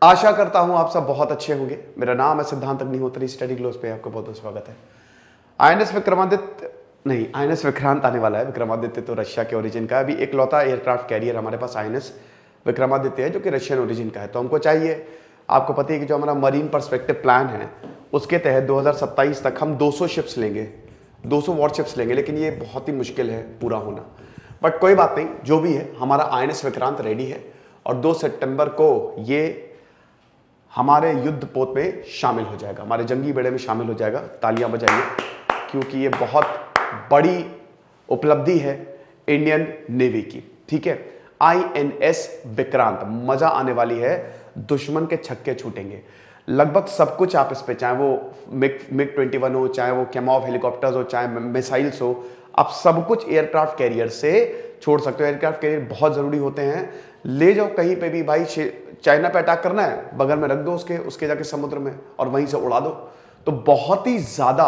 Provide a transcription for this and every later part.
आशा करता हूं आप सब बहुत अच्छे होंगे। मेरा नाम है सिद्धांत अग्निहोत्री, स्टडी ग्लोस पे आपका बहुत बहुत स्वागत है। आईएनएस विक्रमादित्य नहीं, आईएनएस विक्रांत आने वाला है। विक्रमादित्य तो रशिया के ओरिजिन का है। अभी इकलौता एयरक्राफ्ट कैरियर हमारे पास आईएनएस विक्रमादित्य है जो कि रशियन ओरिजिन का है। तो हमको चाहिए, आपको पता है कि जो हमारा मरीन पर्सपेक्टिव प्लान है उसके तहत 2027 तक हम 200 शिप्स लेंगे, 200 वॉरशिप्स लेंगे, लेकिन ये बहुत ही मुश्किल है पूरा होना। बट कोई बात नहीं, जो भी है हमारा आईएनएस विक्रांत रेडी है और 2 सितंबर को ये हमारे युद्ध पोत में शामिल हो जाएगा, हमारे जंगी बेड़े में शामिल हो जाएगा। तालियां बजाइए, क्योंकि ये बहुत बड़ी उपलब्धि है इंडियन नेवी की। ठीक है, आईएनएस विक्रांत, मजा आने वाली है, दुश्मन के छक्के छूटेंगे। लगभग सब कुछ आप इस पे, चाहे वो मिग 21 हो, चाहे वो कैमॉव हेलीकॉप्टर्स हो, चाहे मिसाइल्स हो, आप सब कुछ एयरक्राफ्ट कैरियर से छोड़ सकते हो। एयरक्राफ्ट कैरियर बहुत जरूरी होते हैं। ले जाओ कहीं पे भी भाई, चाइना पे अटैक करना है, बगल में रख दो उसके जाके समुद्र में और वहीं से उड़ा दो। तो बहुत ही ज्यादा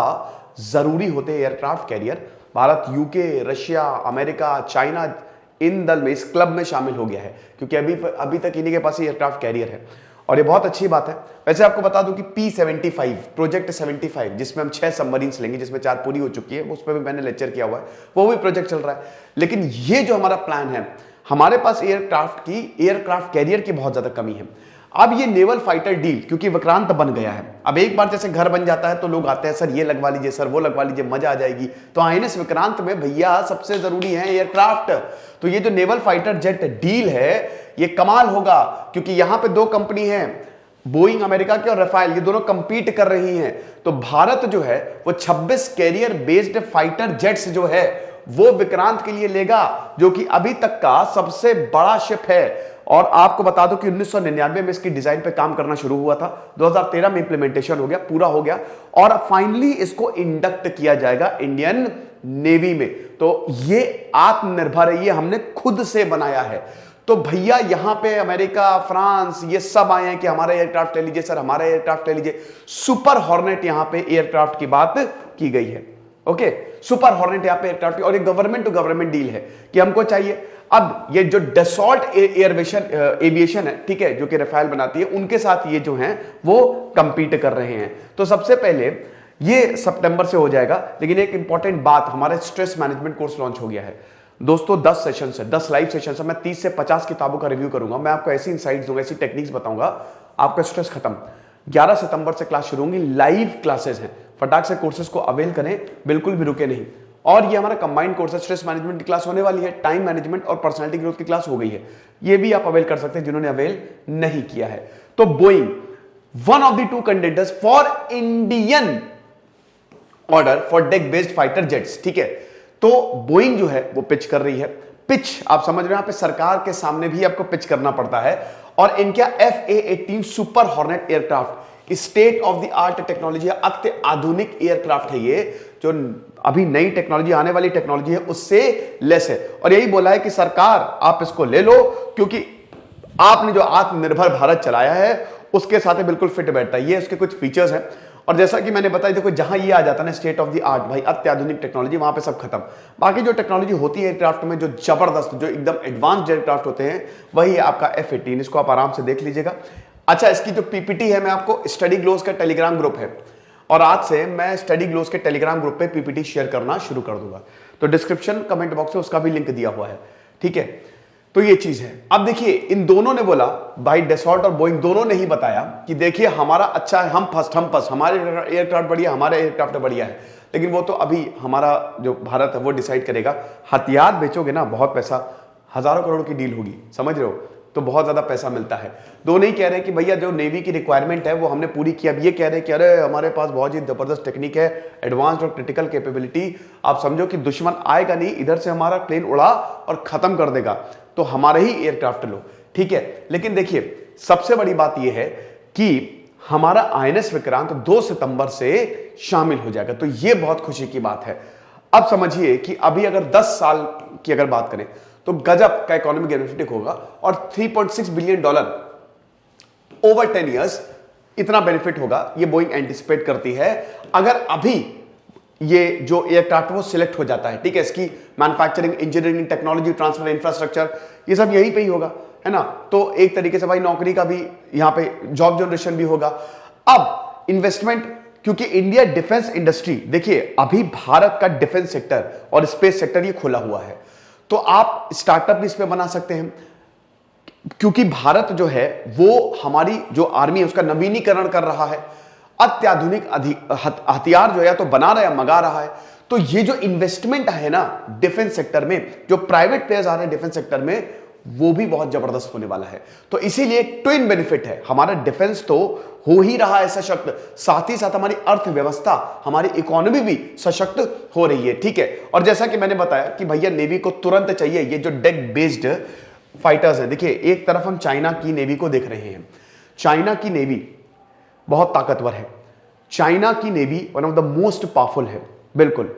जरूरी होते हैं aircraft carrier. Bharat, UK, Russia, America, China in दल में, इस क्लब में शामिल हो गया है, क्योंकि अभी तक इन्हीं के पास ही एयरक्राफ्ट कैरियर है और ये बहुत अच्छी बात है। वैसे आपको बता दूं कि P-75 प्रोजेक्ट 75, जिसमें हम 6 सबमरीन्स लेंगे, जिसमें 4 पूरी हो चुकी है, उस पर भी मैंने लेक्चर किया हुआ है, वो भी प्रोजेक्ट चल रहा है। लेकिन ये जो हमारा प्लान है, हमारे पास एयरक्राफ्ट कैरियर की बहुत ज्यादा कमी है। अब ये नेवल फाइटर डील, क्योंकि विक्रांत बन गया है, अब एक बार जैसे घर बन जाता है तो लोग आते हैं, सर ये लगवा लीजिए, सर वो लगवा लीजिए, मजा आ जाएगी। तो आईएनएस विक्रांत में भैया सबसे जरूरी है एयरक्राफ्ट। तो ये जो नेवल फाइटर जेट डील है ये कमाल होगा, क्योंकि यहां पे 2 कंपनी है, बोइंग अमेरिका की और राफेल, ये दोनों कंपीट कर रही हैं। तो भारत जो है वो 26 कैरियर बेस्ड फाइटर जेट्स जो है वो विक्रांत के लिए लेगा, जो कि अभी तक का सबसे बड़ा शिप है। और आपको बता दो कि 1999 में इसकी डिजाइन पे काम करना शुरू हुआ था, 2013 में इंप्लीमेंटेशन हो गया, पूरा हो गया, और फाइनली इसको इंडक्ट किया जाएगा इंडियन नेवी में। तो ये आत्मनिर्भर है, ये हमने खुद से बनाया है। तो भैया यहां पे अमेरिका, फ्रांस, ये सब आए हैं कि हमारा एयरक्राफ्ट ले लीजिए सर, हमारा एयरक्राफ्ट ले लीजिए। सुपर हॉर्नेट यहां पे एयरक्राफ्ट की बात की गई है। ओके, सुपर हॉर्नेट यहां पे एयरक्राफ्ट, और ये गवर्नमेंट टू गवर्नमेंट डील है कि हमको चाहिए। अब ये जो डसॉल्ट एविएशन है, ठीक है, जो कि राफेल बनाती है, उनके साथ ये जो हैं वो कंपीट कर रहे हैं। तो सबसे पहले ये सितंबर से हो जाएगा। लेकिन एक इंपॉर्टेंट बात, हमारा स्ट्रेस मैनेजमेंट कोर्स लॉन्च हो गया है दोस्तों। 10 सेशन है, 10 लाइव सेशन है। मैं 30 से 50 किताबों का रिव्यू करूंगा, मैं आपको ऐसी इंसाइट्स दूंगा, ऐसी टेक्निक्स बताऊंगा, आपका स्ट्रेस खत्म। 11 सितंबर से क्लास शुरू होंगी, लाइव क्लासेस हैं, फटाक से कोर्सेज को अवेल करें, बिल्कुल भी रुके नहीं। और ये हमारा कंबाइंड कोर्स है, स्ट्रेस मैनेजमेंट की क्लास होने वाली है, टाइम मैनेजमेंट और पर्सनालिटी ग्रोथ की क्लास हो गई है, ये भी आप अवेल कर सकते हैं जिन्होंने अवेल नहीं किया है। तो Boeing one of the 2 contenders for Indian order for deck based fighter jets, ठीक है। तो बोइंग जो है वो पिच कर रही है। पिच आप समझ रहे हैं, यहां पे सरकार के सामने भी आपको पिच करना पड़ता है। और इनका FA-18 super hornet aircraft state of the art technology है, अति आधुनिक एयरक्राफ्ट है ये, जो अभी नई टेक्नोलॉजी, आने वाली टेक्नोलॉजी है उससे लेस है। और यही बोला है कि सरकार आप इसको ले लो, क्योंकि आपने जो आत्मनिर्भर भारत चलाया है उसके साथ बिल्कुल फिट बैठता है। ये उसके कुछ फीचर्स हैं। और जैसा कि मैंने बताया, देखो जहां ये आ जाता है ना स्टेट ऑफ द आर्ट, भाई अत्याधुनिक टेक्नोलॉजी, वहां पे सब खत्म। बाकी जो टेक्नोलॉजी होती है एयरक्राफ्ट में, जो जबरदस्त, जो एकदम एडवांस्ड एयरक्राफ्ट होते हैं, वही आपका F-18। इसको आप आराम से देख लीजिएगा। अच्छा, इसकी जो पीपीटी है, मैं आपको स्टडी ग्लोस का टेलीग्राम ग्रुप है, और आज से मैं स्टडी ग्लोस के टेलीग्राम ग्रुप पे पीपीटी शेयर करना शुरू कर दूंगा। तो डिस्क्रिप्शन कमेंट बॉक्स में उसका भी लिंक दिया हुआ है, ठीक है। तो ये चीज है। अब देखिए, इन दोनों ने बोला, भाई डसॉल्ट और बोइंग दोनों ने ही बताया कि देखिए हमारा अच्छा है, हम फर्स्ट, हमारे एयरक्राफ्ट बढ़िया, हमारा एयरक्राफ्ट बढ़िया है। लेकिन वो तो अभी हमारा जो भारत है वो डिसाइड करेगा। हथियार बेचोगे ना, बहुत पैसा, हजारों करोड़ की डील होगी, समझ रहे हो, तो बहुत ज्यादा पैसा मिलता है। दोनों ही कह रहे हैं कि भैया जो नेवी की रिक्वायरमेंट है वो हमने पूरी की। अब ये कह रहे हैं कि अरे हमारे पास बहुत ही जबरदस्त टेक्निक है, एडवांस्ड और क्रिटिकल कैपेबिलिटी। आप समझो कि दुश्मन आएगा नहीं, इधर से हमारा प्लेन उड़ा और खत्म कर देगा, तो हमारे ही एयरक्राफ्ट लो, ठीक है। लेकिन देखिए, सबसे बड़ी बात यह है कि हमारा आईएनएस विक्रांत 2 सितंबर से शामिल हो जाएगा, तो यह बहुत खुशी की बात है। अब समझिए कि अभी अगर 10 साल की अगर बात करें तो गजब का इकोनॉमिक बेनिफिट होगा, और $3.6 बिलियन ओवर 10 ईयर्स, इतना बेनिफिट होगा, ये बोइंग एंटिसिपेट करती है। अगर अभी ये जो एयरक्राफ्ट वो सिलेक्ट हो जाता है, ठीक है, इसकी manufacturing, engineering, technology transfer, infrastructure, ये सब यहीं पे ही होगा। है ना, तो एक तरीके से भाई नौकरी का भी यहां पे जॉब जनरेशन भी होगा। अब इन्वेस्टमेंट, क्योंकि इंडिया डिफेंस इंडस्ट्री, देखिए अभी भारत का डिफेंस सेक्टर और स्पेस सेक्टर ये खुला हुआ है, तो आप स्टार्टअप भी इसमें बना सकते हैं, क्योंकि भारत जो है वो हमारी जो आर्मी है उसका नवीनीकरण कर रहा है, अत्याधुनिक हथियार जो है तो बना रहा है, मंगा रहा है। तो ये जो इन्वेस्टमेंट है ना डिफेंस सेक्टर में, जो प्राइवेट प्लेयर्स आ रहे हैं डिफेंस सेक्टर में, वो भी बहुत जबरदस्त होने वाला है। तो इसीलिए ट्विन बेनिफिट है, हमारा डिफेंस तो हो ही रहा है सशक्त, साथ ही साथ हमारी अर्थव्यवस्था, हमारी इकोनॉमी भी सशक्त हो रही है। ठीक है, और जैसा कि मैंने बताया कि भैया नेवी को तुरंत चाहिए ये जो डेक बेस्ड फाइटर्स है। देखिए एक तरफ हम चाइना की नेवी को देख रहे हैं, चाइना की नेवी बहुत ताकतवर है, चाइना की navy one of the most powerful है, बिल्कुल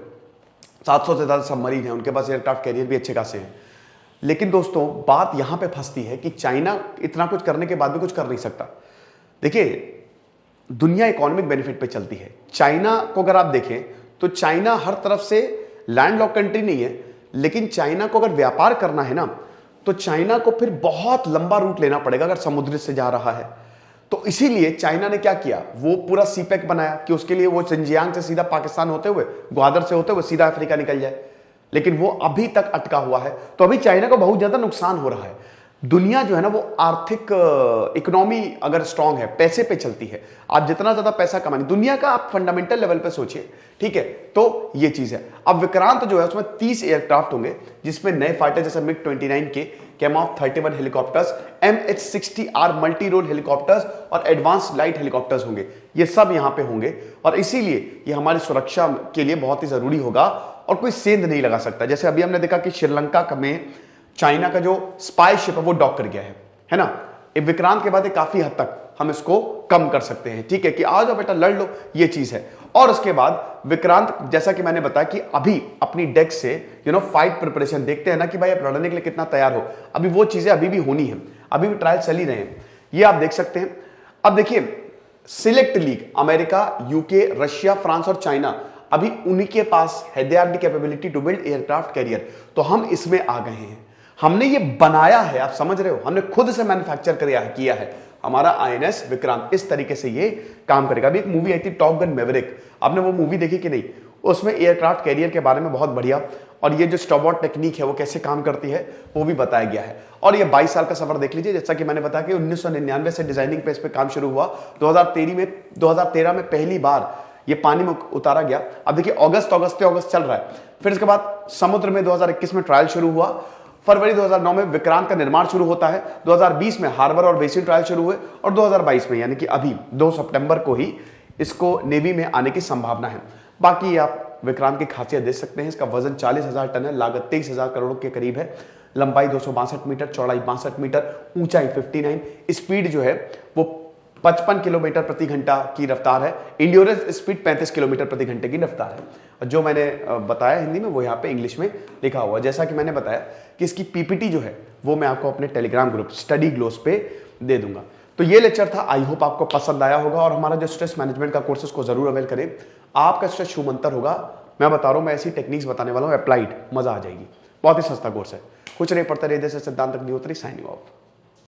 700 से ज्यादा सबमरीन है, उनके पास एयरक्राफ्ट कैरियर भी अच्छे खासे हैं। लेकिन दोस्तों बात यहां पे फंसती है कि चाइना इतना कुछ करने के बाद भी कुछ कर नहीं सकता। देखिए दुनिया इकोनॉमिक बेनिफिट पे चलती है। चाइना को अगर आप देखें तो चाइना हर तरफ से लैंडलॉक कंट्री नहीं है, लेकिन चाइना को अगर व्यापार करना है ना तो चाइना को फिर बहुत लंबा रूट लेना पड़ेगा अगर समुद्र से जा रहा है। तो इसीलिए चाइना ने क्या किया, वो पूरा सीपैक बनाया कि उसके लिए वो सिंजियांग से सीधा पाकिस्तान होते हुए, ग्वादर से होते हुए सीधा अफ्रीका निकल जाए, लेकिन वो अभी तक अटका हुआ है। तो अभी चाइना को बहुत ज्यादा नुकसान हो रहा है। दुनिया जो है ना वो आर्थिक इकोनॉमी अगर स्ट्रांग है, पैसे पे चलती है, आप जितना ज्यादा पैसा कमाएंगे, दुनिया का आप फंडामेंटल लेवल पे सोचिए, ठीक है, तो ये चीज है। अब विक्रांत जो है उसमें 30 एयरक्राफ्ट होंगे, जिसमें नए फाइटर जैसे मिग 29 के, Kamov 31 helicopters, MH-60R multi role helicopters और एडवांस लाइट हेलीकॉप्टर्स होंगे। ये सब यहां पे होंगे और इसीलिए ये हमारी सुरक्षा के लिए बहुत ही जरूरी होगा और कोई सेंध नहीं लगा सकता। जैसे अभी हमने देखा कि श्रीलंका में चाइना का जो स्पाई शिप है वो डॉक कर गया है ना। विक्रांत के बाद ये काफी हद तक हम इसको कम कर सकते हैं, ठीक है, कि आ जाओ बेटा लड़ लो, ये चीज है। और उसके बाद विक्रांत, जैसा कि मैंने बताया कि अभी अपनी डेक से फाइट प्रिपरेशन देखते हैं ना कि भाई आप लड़ने के लिए कितना तैयार हो, अभी वो चीजें अभी भी होनी है, अभी भी ट्रायल चल ही रहे हैं, ये आप देख सकते हैं। अब देखिए select league, America, UK, Russia, France और चाइना, अभी उन्हीं के पास है, they are the capability to build aircraft carrier. तो हम इसमें आ गए हैं, हमने ये बनाया है, आप समझ रहे हो, हमने खुद से मैन्युफैक्चर किया है हमारा INS विक्रांत। इस तरीके से ये काम करेगा। अभी एक मूवी आई थी टॉप गन मैवरिक, आपने वो मूवी देखी कि नहीं? उसमें एयरक्राफ्ट कैरियर के बारे में बहुत बढ़िया, और ये जो स्टॉबॉट टेक्निक है वो कैसे काम करती है वो भी बताया गया है। और ये 22 साल का सफर देख लीजिए, जैसा कि मैंने बताया कि 1999 से डिजाइनिंग पे इस पे काम शुरू हुआ, 2013 में पहली बार ये पानी में उतारा गया। अब देखिए अगस्त चल रहा है, फिर इसके बाद समुद्र में 2021 में ट्रायल शुरू हुआ, फरवरी 2009 में विक्रांत का निर्माण शुरू होता है, 2020 में हार्बर और बेसिन ट्रायल शुरू हुए, और 2022 में यानी कि अभी 2 सितंबर को ही इसको नेवी में आने की संभावना है। बाकी आप विक्रांत की खासियत देख सकते हैं, इसका वजन 40,000 टन है, लागत 23,000 करोड़ के करीब है, लंबाई 262 मीटर, चौड़ाई 62 मीटर, ऊंचाई 59, स्पीड जो है वो 55 किलोमीटर प्रति घंटा की रफ्तार है, इंड्योरेंस स्पीड 35 किलोमीटर प्रति घंटे की रफ्तार है। और जो मैंने बताया हिंदी में वो यहाँ पे इंग्लिश में लिखा हुआ। जैसा कि मैंने बताया कि इसकी PPT जो है वो मैं आपको अपने टेलीग्राम ग्रुप स्टडी ग्लोस पे दे दूंगा। तो ये लेक्चर था, आई होप आपको पसंद आया होगा, और हमारा जो स्ट्रेस मैनेजमेंट का कोर्स को जरूर अवेल करें, आपका स्ट्रेस छूमंतर होगा। मैं बता रहा हूँ, मैं ऐसी टेक्निक्स बताने वाला हूँ, अप्लाइड, मजा आ जाएगी, बहुत ही सस्ता कोर्स है, कुछ नहीं पड़ता, हृदय से सिद्धांत तक नहीं उतरी। Signing off.